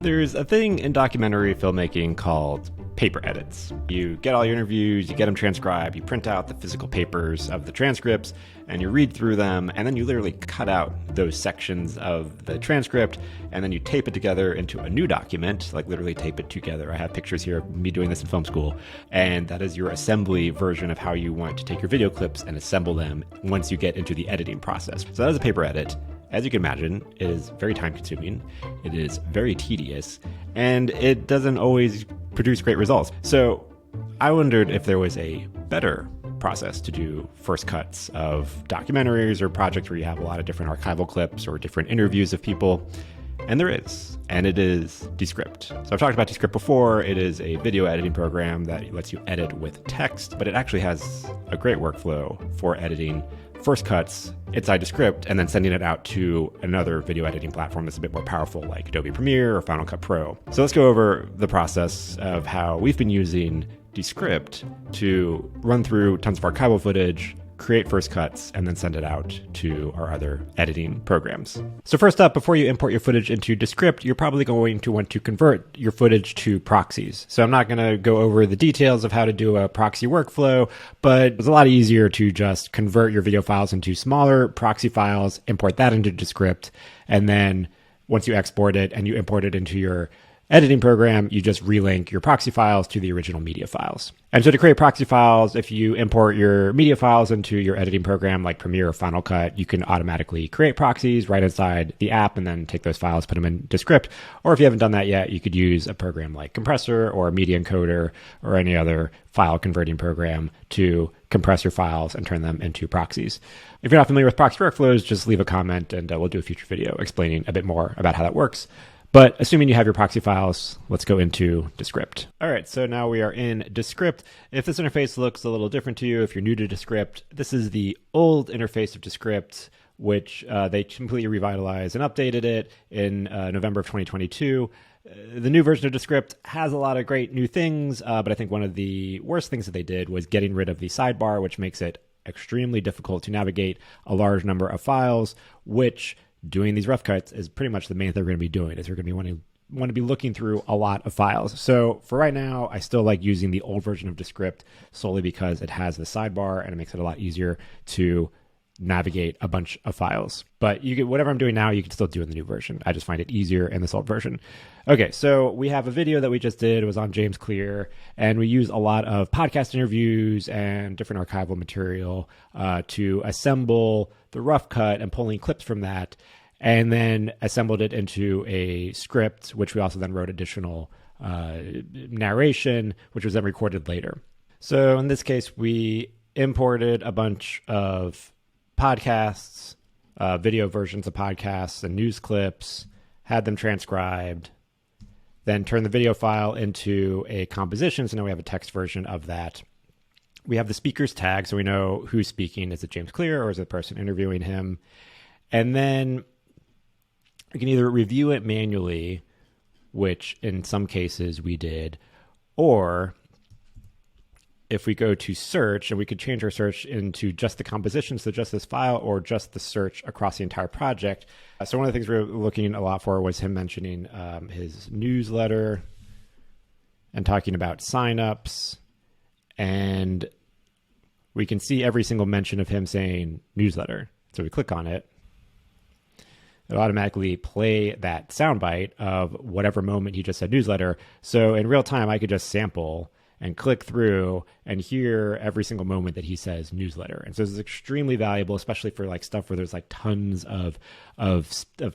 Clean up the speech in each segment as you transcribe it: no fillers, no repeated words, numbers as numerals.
There's a thing in documentary filmmaking called paper edits. You get all your interviews, you get them transcribed, you print out the physical papers of the transcripts, and you read through them, and then you literally cut out those sections of the transcript, and then you tape it together into a new document, like literally tape it together. I have pictures here of me doing this in film school, and that is your assembly version of how you want to take your video clips and assemble them once you get into the editing process. So that is a paper edit. As you can imagine, it is very time consuming, it is very tedious, and it doesn't always produce great results. So I wondered if there was a better process to do first cuts of documentaries or projects where you have a lot of different archival clips or different interviews of people. And there is, and it is Descript. So I've talked about Descript before. It is a video editing program that lets you edit with text, but it actually has a great workflow for editing first cuts inside Descript and then sending it out to another video editing platform that's a bit more powerful, like Adobe Premiere or Final Cut Pro. So let's go over the process of how we've been using Descript to run through tons of archival footage, create first cuts, and then send it out to our other editing programs. So first up, before you import your footage into Descript, you're probably going to want to convert your footage to proxies. So I'm not going to go over the details of how to do a proxy workflow, but it's a lot easier to just convert your video files into smaller proxy files, import that into Descript, and then once you export it and you import it into your editing program, you just relink your proxy files to the original media files. And so to create proxy files, if you import your media files into your editing program like Premiere or Final Cut, you can automatically create proxies right inside the app and then take those files, put them in Descript. Or if you haven't done that yet, you could use a program like Compressor or Media Encoder or any other file converting program to compress your files and turn them into proxies. If you're not familiar with proxy workflows, just leave a comment and we'll do a future video explaining a bit more about how that works. But assuming you have your proxy files, let's go into Descript. All right, so now we are in Descript. If this interface looks a little different to you, if you're new to Descript, this is the old interface of Descript, which they completely revitalized and updated it in November of 2022. The new version of Descript has a lot of great new things, but I think one of the worst things that they did was getting rid of the sidebar, which makes it extremely difficult to navigate a large number of files, which doing these rough cuts is pretty much the main thing we're going to be doing, is we're going to be want to be looking through a lot of files. So for right now, I still like using the old version of Descript solely because it has the sidebar and it makes it a lot easier to navigate a bunch of files. But you get whatever I'm doing now, you can still do in the new version. I just find it easier in this old version. Okay, so we have a video that we just did. It was on James Clear, and we use a lot of podcast interviews and different archival material to assemble the rough cut and pulling clips from that, and then assembled it into a script, which we also then wrote additional narration, which was then recorded later. So in this case, we imported a bunch of podcasts, video versions of podcasts and news clips, had them transcribed, then turned the video file into a composition. So now we have a text version of that. We have the speaker's tag, so we know who's speaking. Is it James Clear or is it the person interviewing him? And then we can either review it manually, which in some cases we did, or if we go to search, and we could change our search into just the composition, so just this file, or just the search across the entire project. So one of the things we were looking a lot for was him mentioning his newsletter and talking about signups. And we can see every single mention of him saying newsletter. So we click on it. It'll automatically play that soundbite of whatever moment he just said newsletter. So in real time, I could just sample and click through and hear every single moment that he says newsletter. And so this is extremely valuable, especially for like stuff where there's like tons of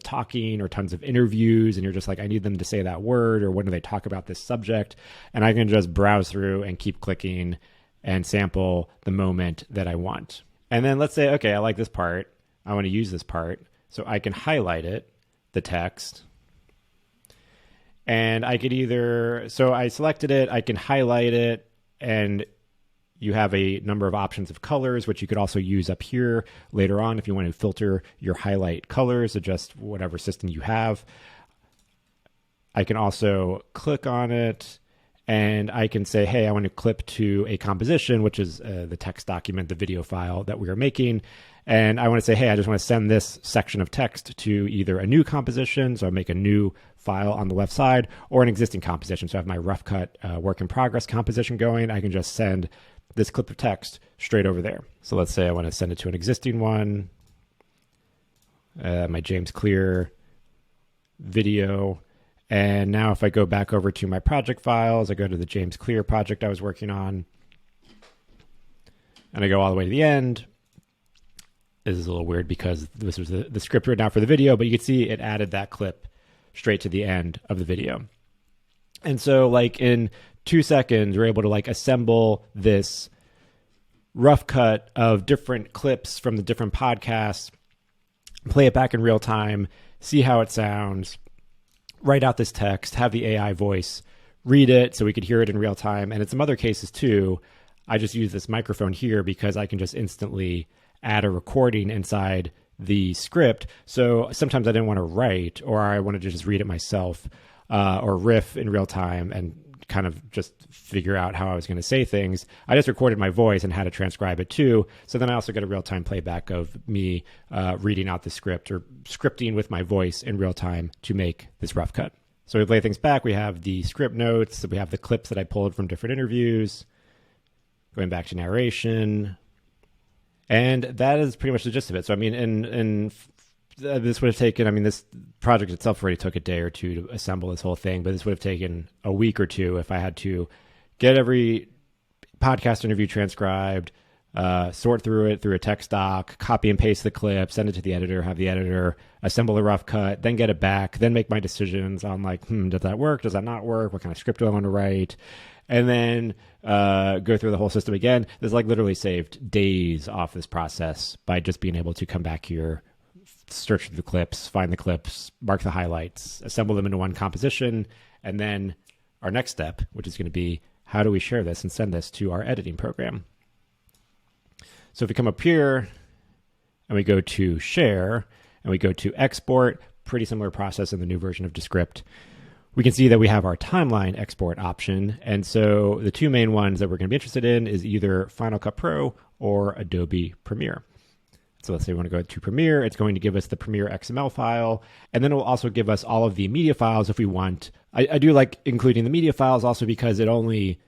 talking or tons of interviews. And you're just like, I need them to say that word, or when do they talk about this subject? And I can just browse through and keep clicking and sample the moment that I want. And then let's say, okay, I like this part. I want to use this part. So I can highlight it, the text. And I could either, so I selected it, I can highlight it, and you have a number of options of colors, which you could also use up here later on if you want to filter your highlight colors, adjust whatever system you have. I can also click on it and I can say, hey, I want to clip to a composition, which is the text document, the video file that we are making. And I want to say, hey, I just want to send this section of text to either a new composition, so I make a new file on the left side, or an existing composition. So I have my rough cut work in progress composition going. I can just send this clip of text straight over there. So let's say I want to send it to an existing one, my James Clear video. And now if I go back over to my project files, I go to the James Clear project I was working on, and I go all the way to the end. This is a little weird because this was the script written out for the video, but you can see it added that clip straight to the end of the video. And so like in 2 seconds, we're able to like assemble this rough cut of different clips from the different podcasts, play it back in real time, see how it sounds, write out this text, have the AI voice read it so we could hear it in real time. And in some other cases too, I just use this microphone here because I can just instantly add a recording inside the script. So sometimes I didn't want to write, or I wanted to just read it myself, or riff in real time and kind of just figure out how I was going to say things. I just recorded my voice and had to transcribe it too. So then I also get a real-time playback of me reading out the script or scripting with my voice in real time to make this rough cut. So we play things back. We have the script notes. We have the clips that I pulled from different interviews, going back to narration. And that is pretty much the gist of it. So, I mean, this would have taken, I mean, this project itself already took a day or two to assemble this whole thing, but this would have taken a week or two if I had to get every podcast interview transcribed, sort through it through a text doc, copy and paste the clip, send it to the editor, have the editor assemble a rough cut, then get it back, then make my decisions on like, does that work? Does that not work? What kind of script do I want to write? And then go through the whole system again. This like literally saved days off this process by just being able to come back here, search through the clips, find the clips, mark the highlights, assemble them into one composition. And then our next step, which is going to be, how do we share this and send this to our editing program? So if we come up here and we go to share and we go to export, pretty similar process in the new version of Descript, we can see that we have our timeline export option. And so the two main ones that we're going to be interested in is either Final Cut Pro or Adobe Premiere. So let's say we want to go to Premiere. It's going to give us the Premiere XML file, and then it will also give us all of the media files if we want. I do like including the media files also because it only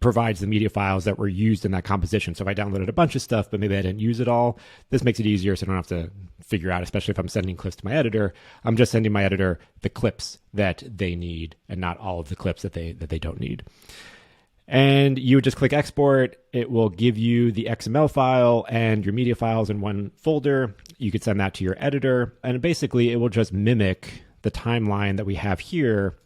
provides the media files that were used in that composition. So if I downloaded a bunch of stuff, but maybe I didn't use it all, this makes it easier so I don't have to figure out, especially if I'm sending clips to my editor, I'm just sending my editor the clips that they need and not all of the clips that they don't need. And you would just click export. It will give you the XML file and your media files in one folder. You could send that to your editor, and basically it will just mimic the timeline that we have here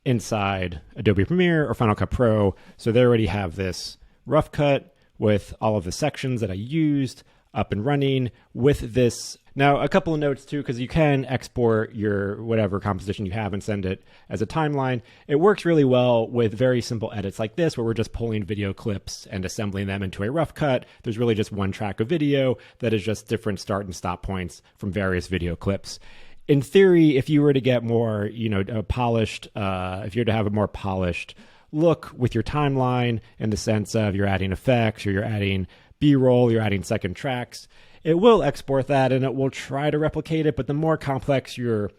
inside Adobe Premiere or Final Cut Pro. So they already have this rough cut with all of the sections that I used up and running with this. Now, a couple of notes too, because you can export your whatever composition you have and send it as a timeline. It works really well with very simple edits like this, where we're just pulling video clips and assembling them into a rough cut. There's really just one track of video that is just different start and stop points from various video clips. In theory, if you were to get more, polished, if you were to have a more polished look with your timeline in the sense of you're adding effects or you're adding B-roll, you're adding second tracks, it will export that and it will try to replicate it. But the more complex your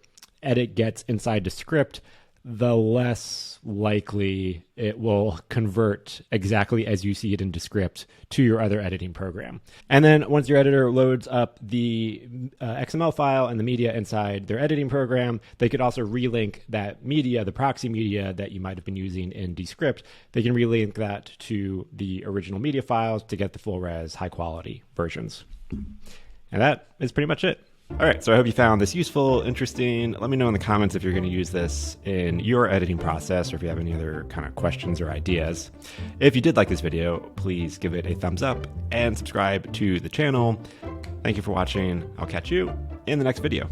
edit gets inside Descript, the less likely it will convert exactly as you see it in Descript to your other editing program. And then once your editor loads up the XML file and the media inside their editing program, they could also relink that media, the proxy media that you might have been using in Descript. They can relink that to the original media files to get the full res, high quality versions. And that is pretty much it. All right, so I hope you found this useful, interesting. Let me know in the comments if you're going to use this in your editing process or if you have any other kind of questions or ideas. If you did like this video, please give it a thumbs up and subscribe to the channel. Thank you for watching. I'll catch you in the next video.